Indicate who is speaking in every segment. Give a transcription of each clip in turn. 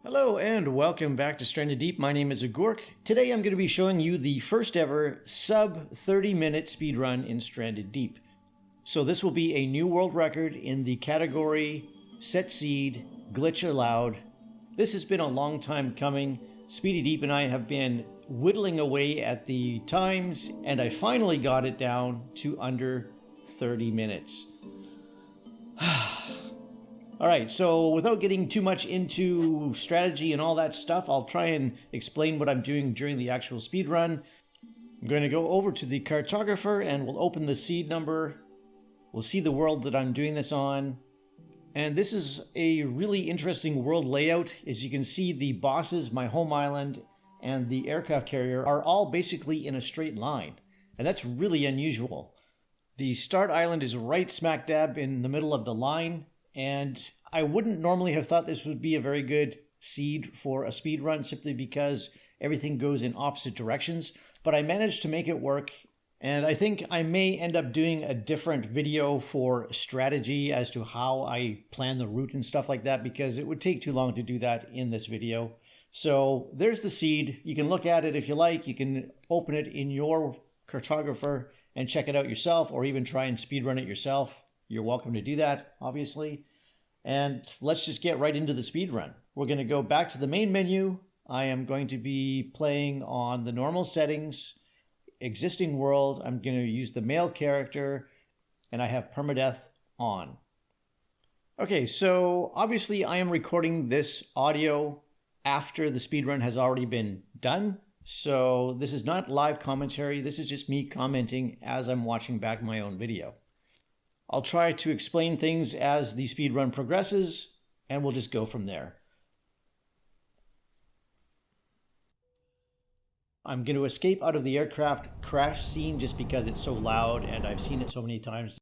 Speaker 1: Hello and welcome back to Stranded Deep. My name is Agork. Today I'm going to be showing you the first ever sub 30-minute speedrun in Stranded Deep. So this will be a new world record in the category Set Seed, Glitch Allowed. This has been a long time coming. Speedy Deep and I have been whittling away at the times, and I finally got it down to under 30 minutes. Alright, so without getting too much into strategy and all that stuff, I'll try and explain what I'm doing during the actual speed run. I'm going to go over to the cartographer and we'll open the seed number. We'll see the world that I'm doing this on. And this is a really interesting world layout. As you can see, the bosses, my home island, and the aircraft carrier are all basically in a straight line. And that's really unusual. The start island is right smack dab in the middle of the line. And I wouldn't normally have thought this would be a very good seed for a speed run simply because everything goes in opposite directions. But I managed to make it work. And I think I may end up doing a different video for strategy as to how I plan the route and stuff like that, because it would take too long to do that in this video. So there's the seed. You can look at it if you like. You can open it in your cartographer and check it out yourself, or even try and speed run it yourself. You're welcome to do that, obviously. And let's just get right into the speed run. We're going to go back to the main menu. I am going to be playing on the normal settings, existing world. I'm going to use the male character, and I have permadeath on. Okay, so obviously I am recording this audio after the speed run has already been done. So this is not live commentary. This is just me commenting as I'm watching back my own video. I'll try to explain things as the speedrun progresses, and we'll just go from there. I'm going to escape out of the aircraft crash scene just because it's so loud and I've seen it so many times.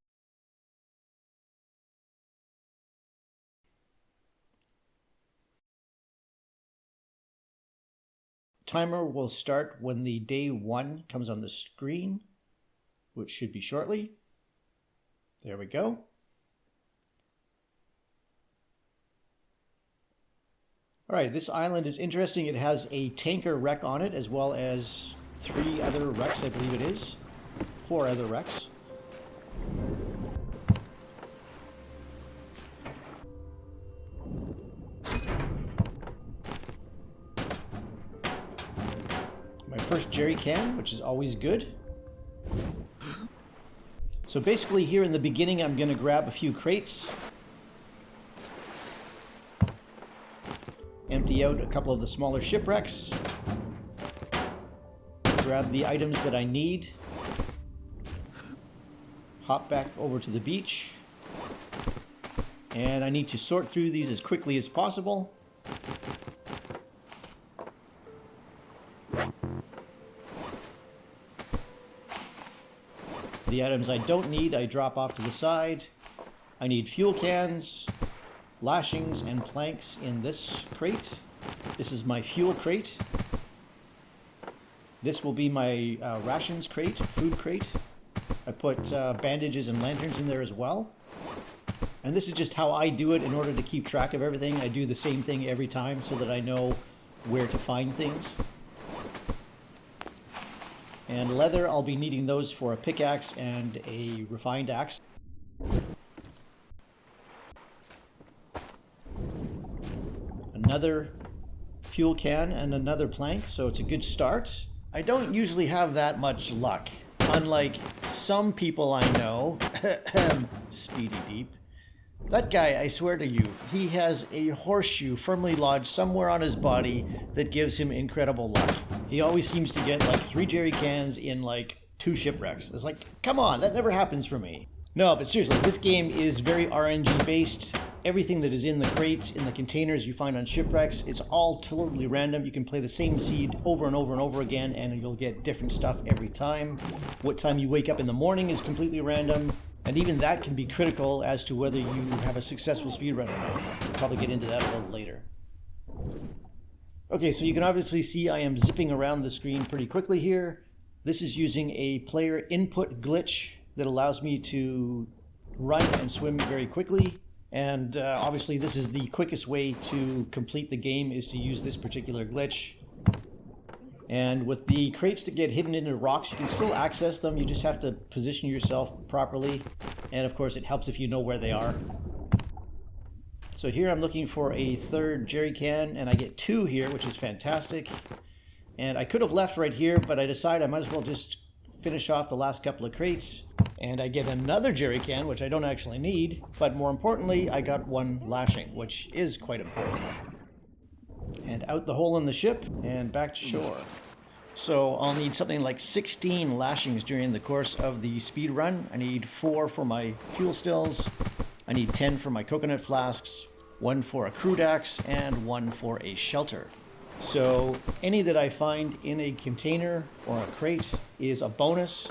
Speaker 1: Timer will start when the day 1 comes on the screen, which should be shortly. There we go. All right, this island is interesting. It has a tanker wreck on it, as well as 3 other wrecks, I believe it is. 4 other wrecks. My first jerry can, which is always good. So basically here in the beginning, I'm going to grab a few crates, empty out a couple of the smaller shipwrecks, grab the items that I need, hop back over to the beach, and I need to sort through these as quickly as possible. The items I don't need, I drop off to the side. I need fuel cans, lashings, and planks in this crate. This is my fuel crate. This will be my rations crate, food crate. I put bandages and lanterns in there as well. And this is just how I do it in order to keep track of everything. I do the same thing every time so that I know where to find things. And leather, I'll be needing those for a pickaxe and a refined axe. Another fuel can and another plank, so it's a good start. I don't usually have that much luck, unlike some people I know. Speedy Deep. That guy, I swear to you, he has a horseshoe firmly lodged somewhere on his body that gives him incredible luck. He always seems to get like 3 jerry cans in like 2 shipwrecks. It's like, come on, that never happens for me. No, but seriously, this game is very RNG based. Everything that is in the crates, in the containers you find on shipwrecks, it's all totally random. You can play the same seed over and over and over again and you'll get different stuff every time. What time you wake up in the morning is completely random. And even that can be critical as to whether you have a successful speedrun or not. We'll probably get into that a little later. Okay, so you can obviously see I am zipping around the screen pretty quickly here. This is using a player input glitch that allows me to run and swim very quickly. And obviously this is the quickest way to complete the game, is to use this particular glitch. And with the crates that get hidden into rocks, you can still access them. You just have to position yourself properly. And of course it helps if you know where they are. So here I'm looking for a third jerry can, and I get 2 here, which is fantastic. And I could have left right here, but I decided I might as well just finish off the last couple of crates. And I get another jerry can, which I don't actually need, but more importantly, I got 1 lashing, which is quite important. And out the hole in the ship, and back to shore. So I'll need something like 16 lashings during the course of the speed run. I need 4 for my fuel stills, I need 10 for my coconut flasks, 1 for a crude axe, and 1 for a shelter. So any that I find in a container or a crate is a bonus,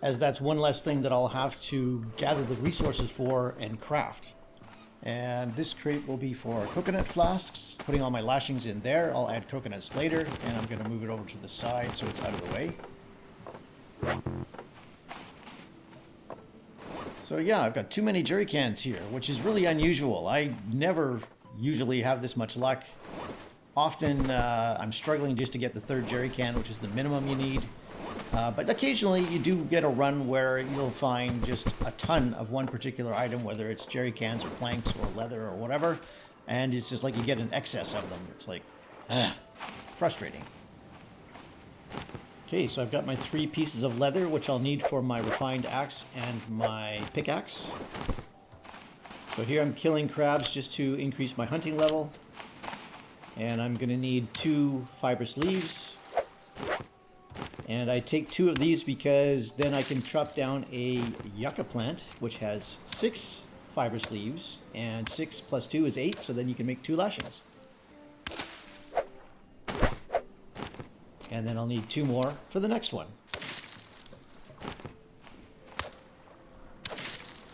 Speaker 1: as that's one less thing that I'll have to gather the resources for and craft. And this crate will be for coconut flasks. Putting all my lashings in there. I'll add coconuts later, and I'm going to move it over to the side so it's out of the way. So yeah, I've got too many jerry cans here, which is really unusual. I never usually have this much luck. Often I'm struggling just to get the third jerry can, which is the minimum you need. But occasionally you do get a run where you'll find just a ton of one particular item, whether it's jerry cans or planks or leather or whatever, and it's just like you get an excess of them. It's like, frustrating. Okay, so I've got my 3 pieces of leather, which I'll need for my refined axe and my pickaxe. So here I'm killing crabs just to increase my hunting level. And I'm going to need 2 fibrous leaves. And I take 2 of these because then I can chop down a yucca plant, which has 6 fibrous leaves, and 6 plus 2 is 8, so then you can make 2 lashings. And then I'll need 2 more for the next one.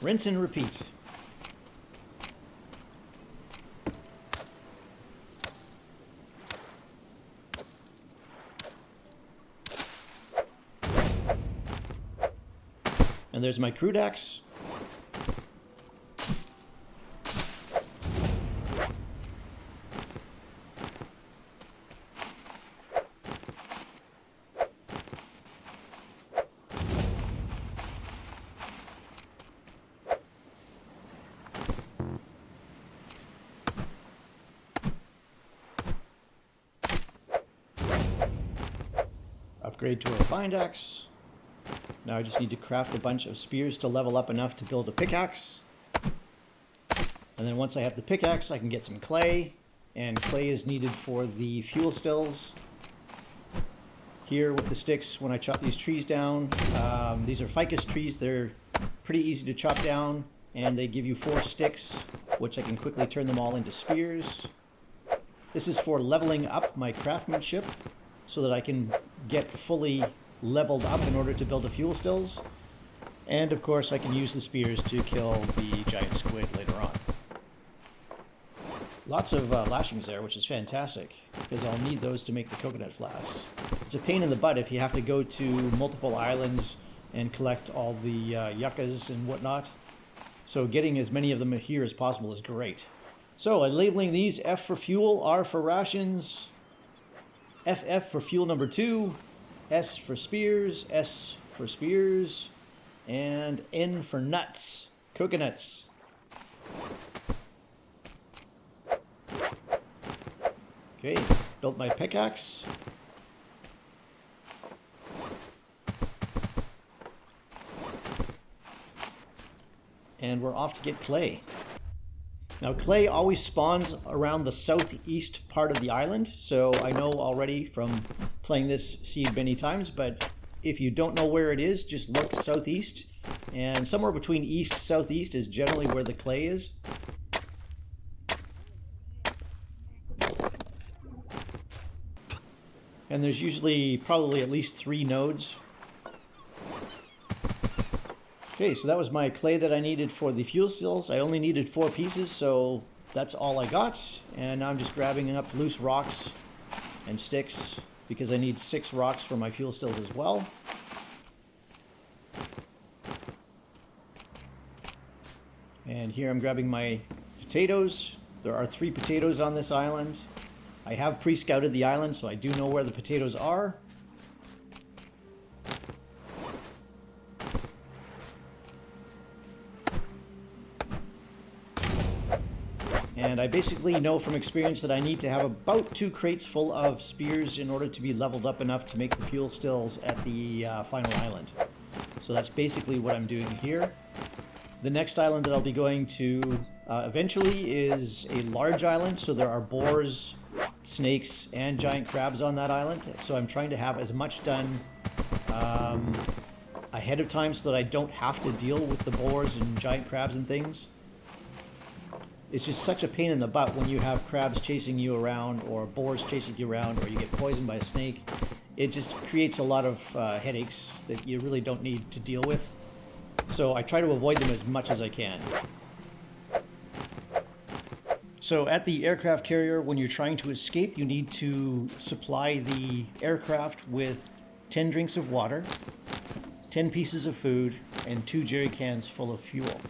Speaker 1: Rinse and repeat. And there's my crude axe. Upgrade to a refined axe. Now I just need to craft a bunch of spears to level up enough to build a pickaxe. And then once I have the pickaxe, I can get some clay. And clay is needed for the fuel stills. Here with the sticks, when I chop these trees down, these are ficus trees. They're pretty easy to chop down. And they give you 4 sticks, which I can quickly turn them all into spears. This is for leveling up my craftsmanship, so that I can get fully leveled up in order to build a fuel stills. And of course I can use the spears to kill the giant squid later on. Lots of lashings there, which is fantastic, because I'll need those to make the coconut flasks. It's a pain in the butt if you have to go to multiple islands and collect all the yuccas and whatnot. So getting as many of them here as possible is great. So I'm labeling these F for fuel, R for rations, FF for fuel number 2, S for spears, S for spears, and N for nuts, coconuts. Okay, built my pickaxe. And we're off to get clay. Now clay always spawns around the southeast part of the island, so I know already from playing this seed many times, but if you don't know where it is, just look southeast, and somewhere between east southeast is generally where the clay is. And there's usually probably at least 3 nodes. Okay, so that was my clay that I needed for the fuel stills. I only needed 4 pieces, so that's all I got. And now I'm just grabbing up loose rocks and sticks because I need 6 rocks for my fuel stills as well. And here I'm grabbing my potatoes. There are 3 potatoes on this island. I have pre-scouted the island, so I do know where the potatoes are. And I basically know from experience that I need to have about 2 crates full of spears in order to be leveled up enough to make the fuel stills at the final island. So that's basically what I'm doing here. The next island that I'll be going to eventually is a large island, so there are boars, snakes, and giant crabs on that island. So I'm trying to have as much done ahead of time so that I don't have to deal with the boars and giant crabs and things. It's just such a pain in the butt when you have crabs chasing you around or boars chasing you around or you get poisoned by a snake. It just creates a lot of headaches that you really don't need to deal with. So I try to avoid them as much as I can. So at the aircraft carrier, when you're trying to escape, you need to supply the aircraft with 10 drinks of water, 10 pieces of food, and 2 jerry cans full of fuel.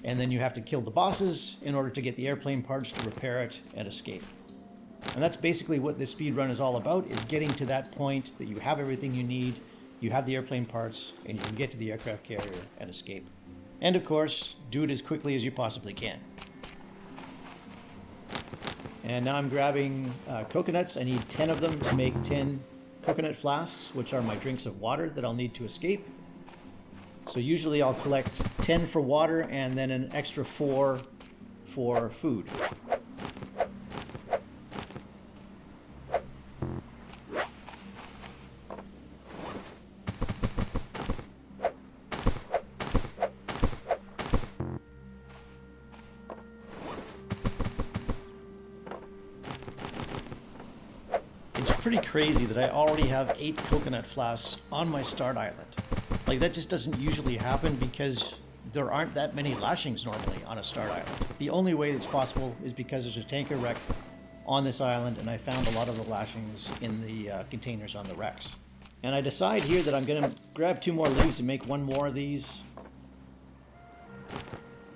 Speaker 1: And then you have to kill the bosses in order to get the airplane parts to repair it and escape. And that's basically what this speed run is all about, is getting to that point that you have everything you need, you have the airplane parts, and you can get to the aircraft carrier and escape. And of course, do it as quickly as you possibly can. And now I'm grabbing coconuts. I need 10 of them to make 10 coconut flasks, which are my drinks of water that I'll need to escape. So usually I'll collect 10 for water and then an extra 4 for food. It's pretty crazy that I already have 8 coconut flasks on my start island. Like, that just doesn't usually happen because there aren't that many lashings normally on a start island. The only way it's possible is because there's a tanker wreck on this island, and I found a lot of the lashings in the containers on the wrecks. And I decide here that I'm going to grab 2 more leaves and make 1 more of these.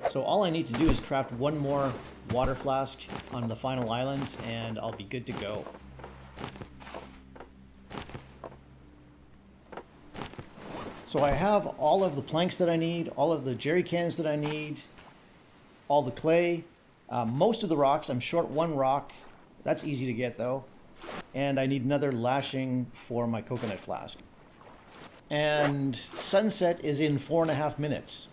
Speaker 1: So all I need to do is craft 1 more water flask on the final island, and I'll be good to go. So I have all of the planks that I need, all of the jerry cans that I need, all the clay, most of the rocks. I'm short 1 rock. That's easy to get though. And I need another lashing for my coconut flask. And sunset is in 4.5 minutes.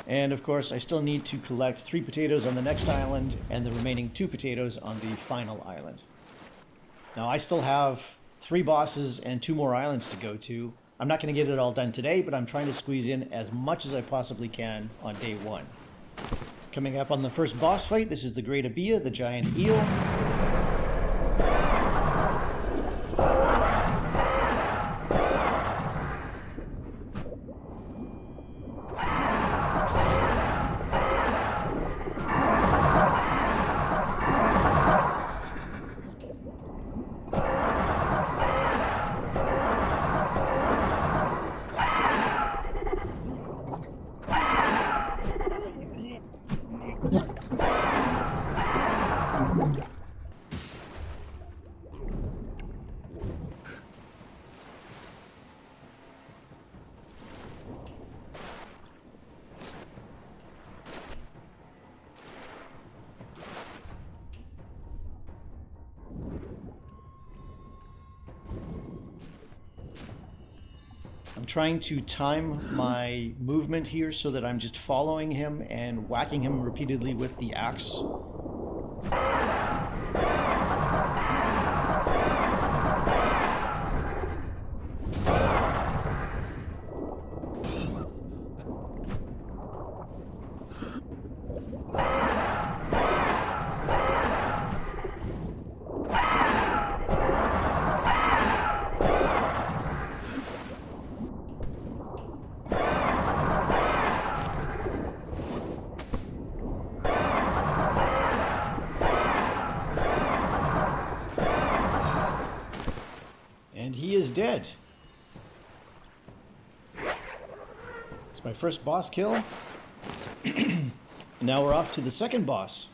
Speaker 1: And of course I still need to collect 3 potatoes on the next island and the remaining 2 potatoes on the final island. Now I still have 3 bosses and 2 more islands to go to. I'm not going to get it all done today, but I'm trying to squeeze in as much as I possibly can on day 1. Coming up on the first boss fight, this is the Great Abia, the giant eel. I'm trying to time my movement here so that I'm just following him and whacking him repeatedly with the axe. And he is dead. It's my first boss kill. And now we're off to the second boss.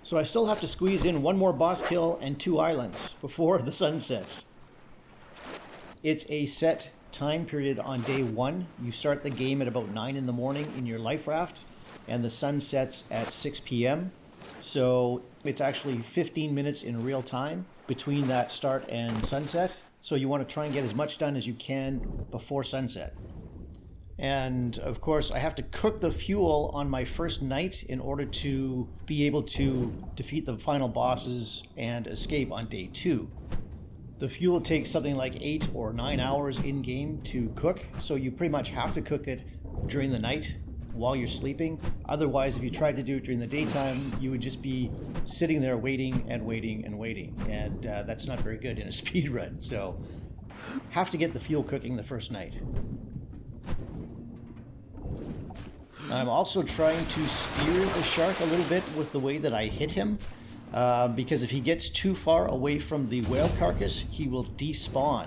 Speaker 1: So I still have to squeeze in one more boss kill and 2 islands before the sun sets. It's a set time period on day 1. You start the game at about 9 in the morning in your life raft, and the sun sets at 6 p.m. So it's actually 15 minutes in real time between that start and sunset. So you want to try and get as much done as you can before sunset. And of course, I have to cook the fuel on my first night in order to be able to defeat the final bosses and escape on day 2. The fuel takes something like 8 or 9 hours in game to cook, so you pretty much have to cook it during the night while you're sleeping. Otherwise, if you tried to do it during the daytime, you would just be sitting there waiting and waiting and waiting, and that's not very good in a speed run. So have to get the fuel cooking the first night. I'm also trying to steer the shark a little bit with the way that I hit him, because if he gets too far away from the whale carcass, he will despawn.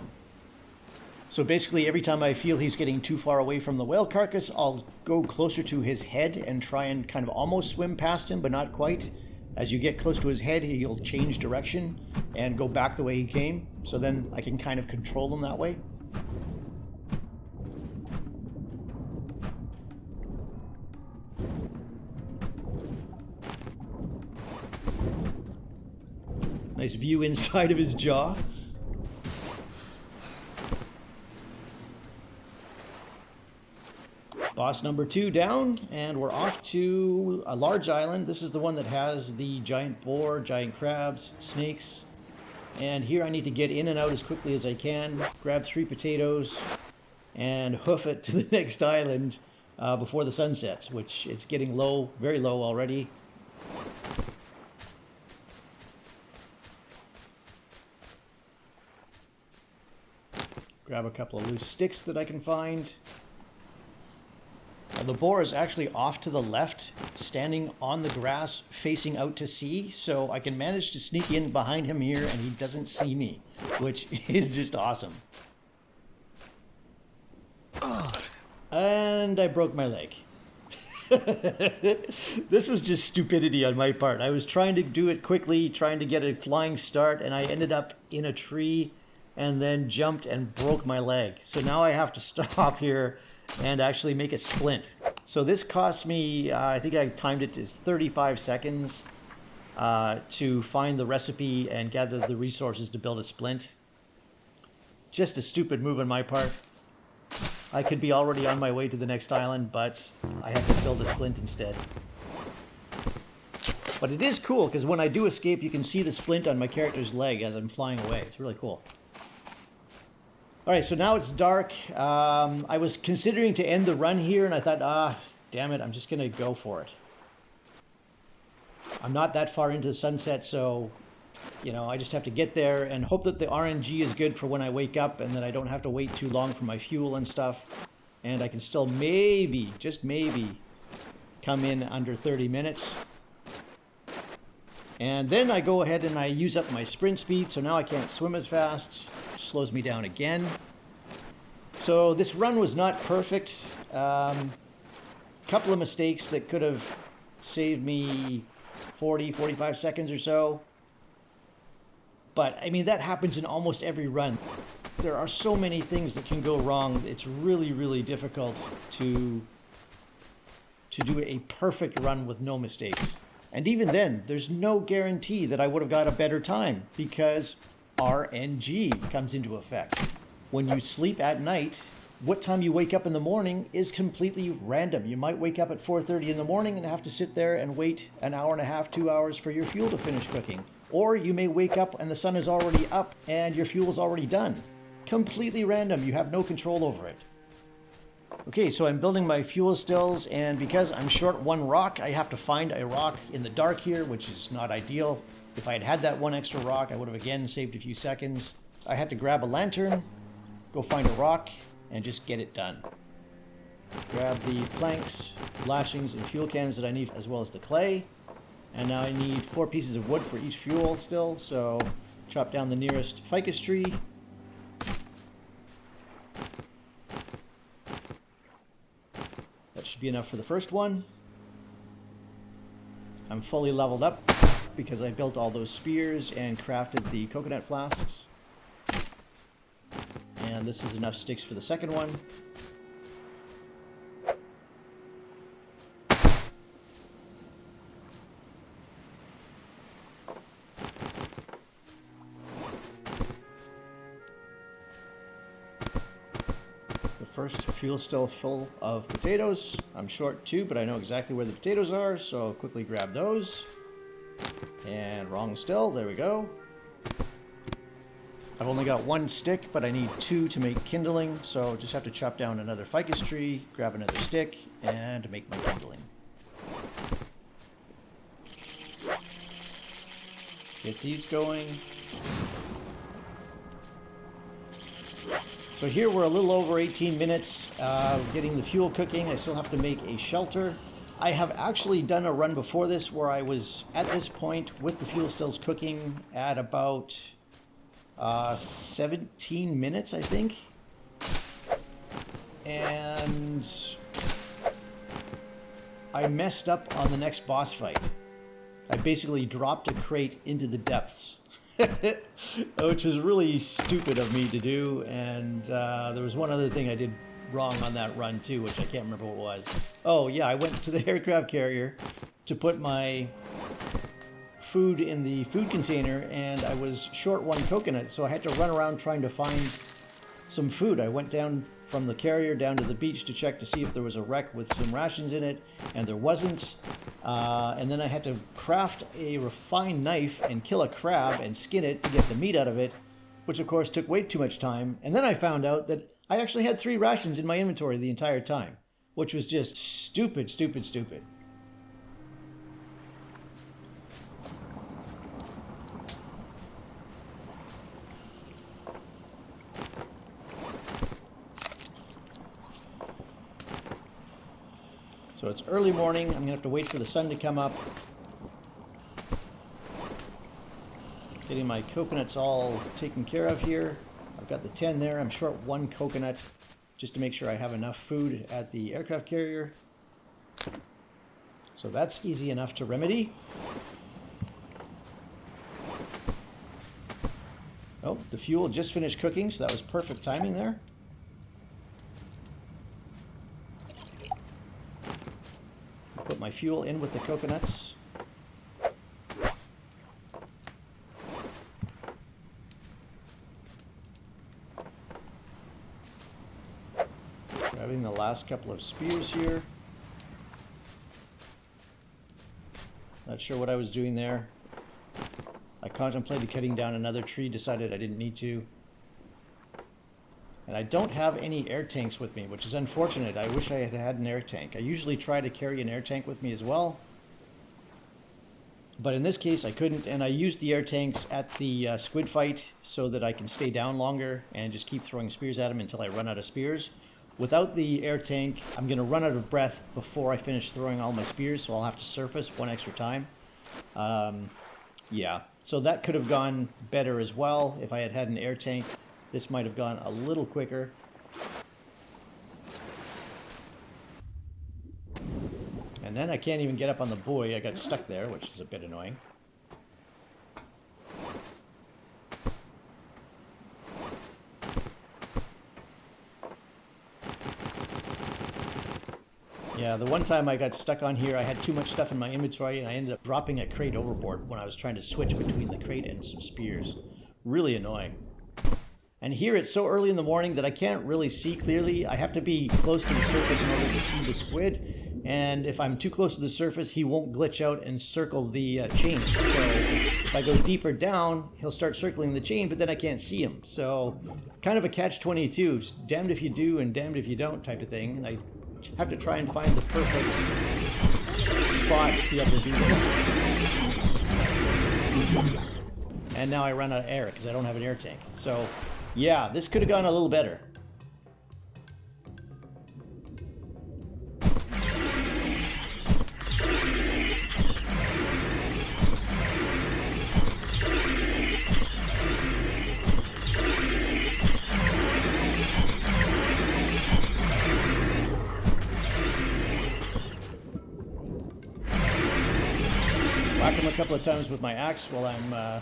Speaker 1: So basically, every time I feel he's getting too far away from the whale carcass, I'll go closer to his head and try and kind of almost swim past him, but not quite. As you get close to his head, he'll change direction and go back the way he came. So then I can kind of control him that way. Nice view inside of his jaw. Boss number 2 down, and we're off to a large island. This is the one that has the giant boar, giant crabs, snakes. And here I need to get in and out as quickly as I can, grab 3 potatoes, and hoof it to the next island before the sun sets, which it's getting low, very low already. Grab a couple of loose sticks that I can find. The boar is actually off to the left, standing on the grass, facing out to sea, so I can manage to sneak in behind him here and he doesn't see me, which is just awesome. And I broke my leg. This was just stupidity on my part. I was trying to do it quickly, trying to get a flying start, and I ended up in a tree and then jumped and broke my leg. So now I have to stop here and actually make a splint. So this cost me, I think I timed it to 35 seconds to find the recipe and gather the resources to build a splint. Just a stupid move on my part. I could be already on my way to the next island, but I have to build a splint instead. But it is cool, because when I do escape, you can see the splint on my character's leg as I'm flying away. It's really cool. Alright, so now it's dark. I was considering to end the run here, and I thought, damn it, I'm just going to go for it. I'm not that far into the sunset, so, you know, I just have to get there and hope that the RNG is good for when I wake up and that I don't have to wait too long for my fuel and stuff. And I can still maybe, just maybe, come in under 30 minutes. And then I go ahead and I use up my sprint speed, so now I can't swim as fast. Slows me down again. So this run was not perfect. Couple of mistakes that could have saved me 45 seconds or so. But I mean, that happens in almost every run. There are so many things that can go wrong. It's really, really difficult to do a perfect run with no mistakes. And even then, there's no guarantee that I would have got a better time because RNG comes into effect. When you sleep at night, what time you wake up in the morning is completely random. You might wake up at 4:30 in the morning and have to sit there and wait an hour and a half, 2 hours for your fuel to finish cooking. Or you may wake up and the sun is already up and your fuel is already done. Completely random. You have no control over it. Okay, so I'm building my fuel stills, and because I'm short one rock, I have to find a rock in the dark here, which is not ideal. If I had had that one extra rock, I would have again saved a few seconds. I had to grab a lantern, go find a rock, and just get it done. Grab the planks, lashings, and fuel cans that I need, as well as the clay. And now I need 4 pieces of wood for each fuel still, so chop down the nearest ficus tree. That should be enough for the first one. I'm fully leveled up because I built all those spears and crafted the coconut flasks. And this is enough sticks for the second one. First fuel still full of potatoes. I'm short too, but I know exactly where the potatoes are, so I'll quickly grab those. And wrong still, there we go. I've only got one stick, but I need 2 to make kindling, so just have to chop down another ficus tree, grab another stick, and make my kindling. Get these going. So here we're a little over 18 minutes getting the fuel cooking. I still have to make a shelter. I have actually done a run before this where I was at this point with the fuel stills cooking at about 17 minutes, I think. And I messed up on the next boss fight. I basically dropped a crate into the depths. Which was really stupid of me to do, and there was one other thing I did wrong on that run too, which I can't remember what it was. Oh yeah, I went to the aircraft carrier to put my food in the food container, and I was short 1 coconut, so I had to run around trying to find some food. I went down from the carrier down to the beach to check to see if there was a wreck with some rations in it, and there wasn't. And then I had to craft a refined knife and kill a crab and skin it to get the meat out of it, which of course took way too much time. And then I found out that I actually had 3 rations in my inventory the entire time, which was just stupid, stupid, stupid. So it's early morning. I'm going to have to wait for the sun to come up. Getting my coconuts all taken care of here. I've got the 10 there. I'm short 1 coconut just to make sure I have enough food at the aircraft carrier. So that's easy enough to remedy. Oh, the fuel just finished cooking, so that was perfect timing there. Put my fuel in with the coconuts. Grabbing the last couple of spears here. Not sure what I was doing there. I contemplated cutting down another tree, decided I didn't need to. And I don't have any air tanks with me, which is unfortunate. I wish I had had an air tank. I usually try to carry an air tank with me as well. But in this case, I couldn't, and I used the air tanks at the squid fight so that I can stay down longer and just keep throwing spears at them until I run out of spears. Without the air tank, I'm going to run out of breath before I finish throwing all my spears, so I'll have to surface 1 extra time. Yeah, so that could have gone better as well if I had had an air tank. This might have gone a little quicker. And then I can't even get up on the buoy. I got stuck there, which is a bit annoying. Yeah, the one time I got stuck on here, I had too much stuff in my inventory, and I ended up dropping a crate overboard when I was trying to switch between the crate and some spears. Really annoying. And here it's so early in the morning that I can't really see clearly. I have to be close to the surface in order to see the squid. And if I'm too close to the surface, he won't glitch out and circle the chain. So if I go deeper down, he'll start circling the chain, but then I can't see him. So kind of a catch-22. Damned if you do and damned if you don't type of thing. And I have to try and find the perfect spot to be able to do this. And now I run out of air because I don't have an air tank. So yeah, this could have gone a little better. him a couple of times with my axe while I'm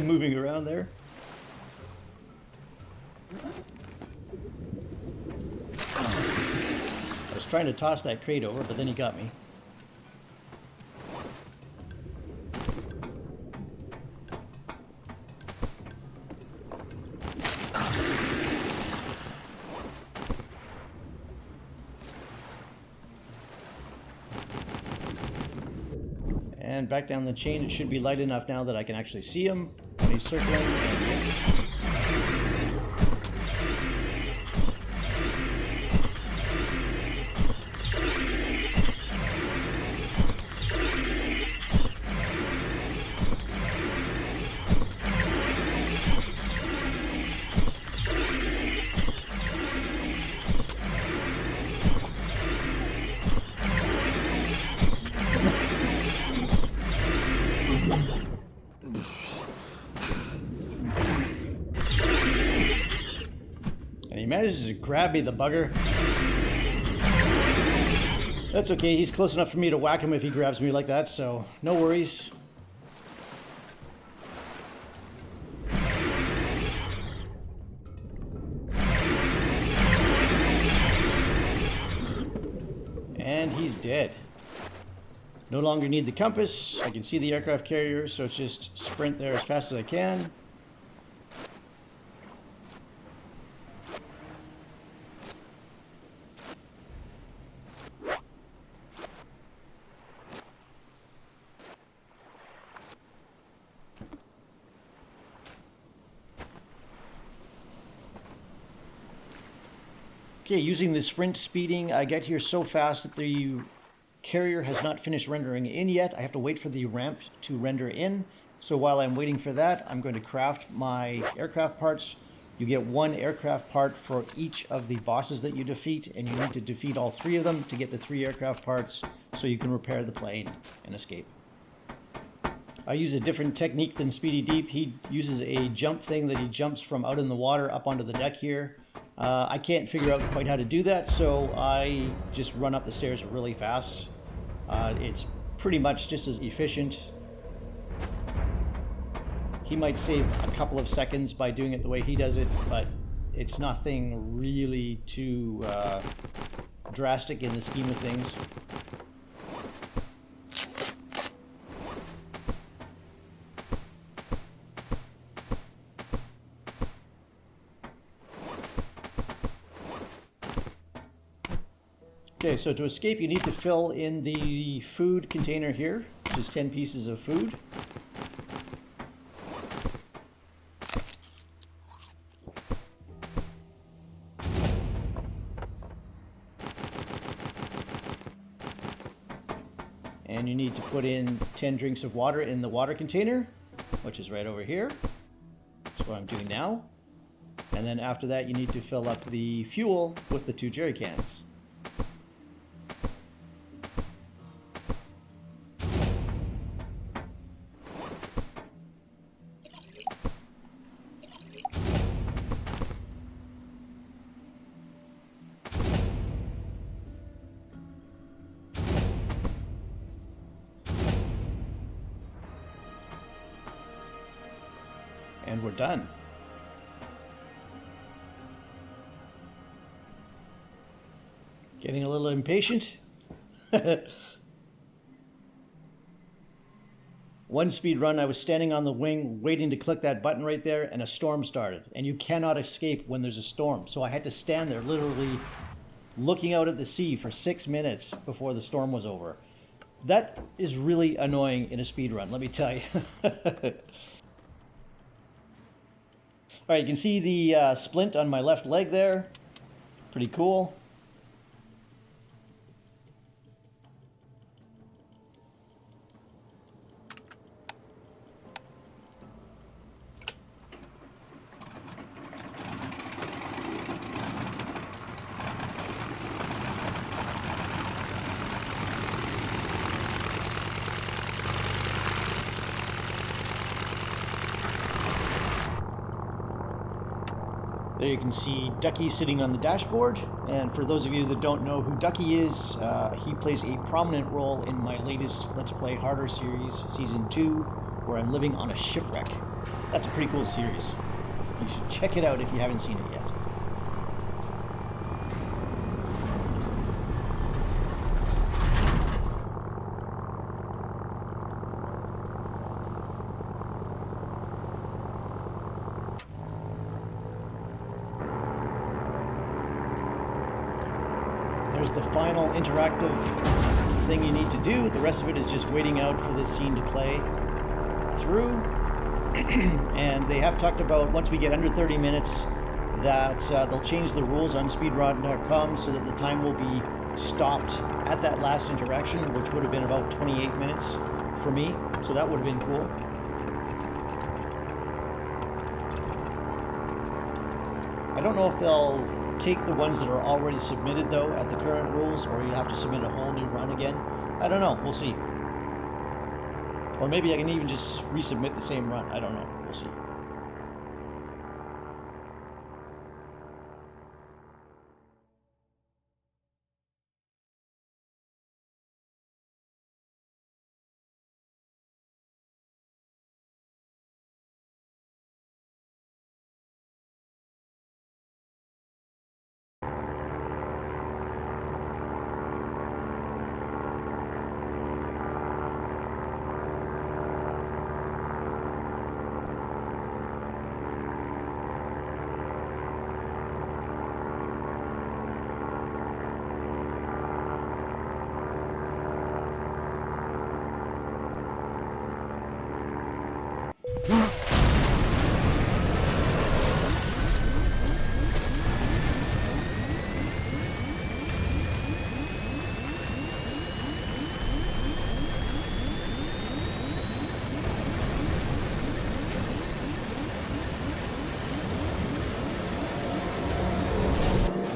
Speaker 1: moving around there. I was trying to toss that crate over, but then he got me. And back down the chain, it should be light enough now that I can actually see him when he's circling. And he manages to grab me, the bugger. That's okay, he's close enough for me to whack him if he grabs me like that, so no worries. And he's dead. No longer need the compass. I can see the aircraft carrier, so it's just sprint there as fast as I can. Okay, using the sprint speeding, I get here so fast that the carrier has not finished rendering in yet. I have to wait for the ramp to render in. So while I'm waiting for that, I'm going to craft my aircraft parts. You get one aircraft part for each of the bosses that you defeat, and you need to defeat all 3 of them to get the 3 aircraft parts so you can repair the plane and escape. I use a different technique than Speedy Deep. He uses a jump thing that he jumps from out in the water up onto the deck here. I can't figure out quite how to do that, so I just run up the stairs really fast. It's pretty much just as efficient. He might save a couple of seconds by doing it the way he does it, but it's nothing really too drastic in the scheme of things. Okay, so to escape, you need to fill in the food container here, which is 10 pieces of food. And you need to put in 10 drinks of water in the water container, which is right over here. That's what I'm doing now. And then after that, you need to fill up the fuel with the 2 jerry cans. And we're done. Getting a little impatient? One speed run, I was standing on the wing waiting to click that button right there, and a storm started. And you cannot escape when there's a storm. So I had to stand there literally looking out at the sea for 6 minutes before the storm was over. That is really annoying in a speed run, let me tell you. All right, you can see the splint on my left leg there. Pretty cool. There you can see Ducky sitting on the dashboard. And for those of you that don't know who Ducky is, he plays a prominent role in my latest Let's Play Harder series, Season 2, where I'm living on a shipwreck. That's a pretty cool series. You should check it out if you haven't seen it yet. There's the final interactive thing you need to do. The rest of it is just waiting out for this scene to play through. And they have talked about, once we get under 30 minutes, that they'll change the rules on speedrun.com so that the time will be stopped at that last interaction, which would have been about 28 minutes for me. So that would have been cool. I don't know if they'll take the ones that are already submitted, though, at the current rules, or you have to submit a whole new run again. I don't know. We'll see. Or maybe I can even just resubmit the same run. I don't know. We'll see.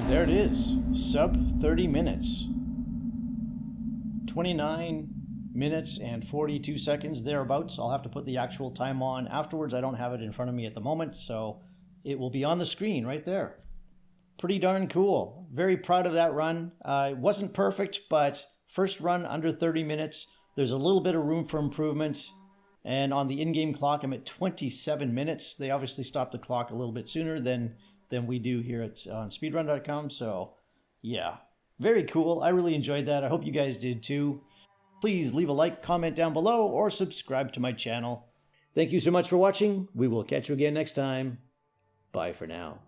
Speaker 1: There it is, sub 30 minutes. 29 minutes and 42 seconds, thereabouts. I'll have to put the actual time on afterwards. I don't have it in front of me at the moment, so it will be on the screen right there. Pretty darn cool. Very proud of that run. It wasn't perfect, but first run under 30 minutes. There's a little bit of room for improvement. And on the in-game clock, I'm at 27 minutes. They obviously stopped the clock a little bit sooner than we do here on speedrun.com. So yeah, very cool. I really enjoyed that. I hope you guys did too. Please leave a like, comment down below, or subscribe to my channel. Thank you so much for watching. We will catch you again next time. Bye for now.